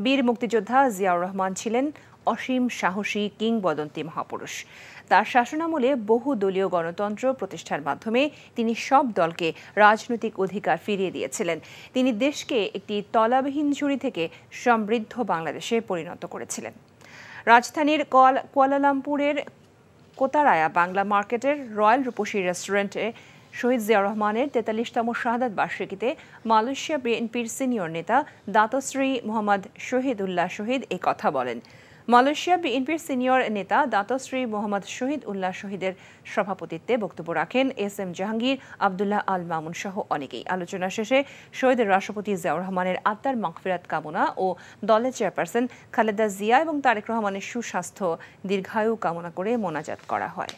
বীর মুক্তিযোদ্ধা জিয়াউর রহমান ছিলেন অসীম সাহসী কিংবদন্তি মহাপুরুষ। তার শাসনামলে বহু দলীয় গণতন্ত্র প্রতিষ্ঠার মাধ্যমে তিনি সব দলকে রাজনৈতিক অধিকার ফিরিয়ে দিয়েছিলেন। তিনি দেশকে একটি তলাবিহীন ঝুড়ি থেকে সমৃদ্ধ বাংলাদেশে পরিণত করেছিলেন। রাজধানীর কুয়ালালামপুরের কোতারায়া বাংলা মার্কেটের রয়্যাল রূপসী রেস্টুরেন্টে শহীদ জিয়াউর রহমানের ৪৩তম শাহাদাত বার্ষিকীতে মালয়েশিয়া বিএনপির সিনিয়র নেতা দাতশ্রী মোহাম্মদ শহীদ উল্লাহ শহীদ এই কথা বলেন। মালয়েশিয়া বিএনপির সিনিয়র নেতা দাতশ্রী মোহাম্মদ শহীদ উল্লাহ শহীদের সভাপতিত্বে বক্তব্য রাখেন এস.এম. জাহাঙ্গীর, আবদুল্লাহ আল মামুন সহ অনেকেই। আলোচনা শেষে শহীদের রাষ্ট্রপতি জিয়াউর রহমানের আত্মার মাগফিরাত কামনা ও দলের চেয়ারপারসন খালেদা জিয়া এবং তারেক রহমানের সুস্বাস্থ্য দীর্ঘায়ু কামনা করে মোনাজাত করা হয়।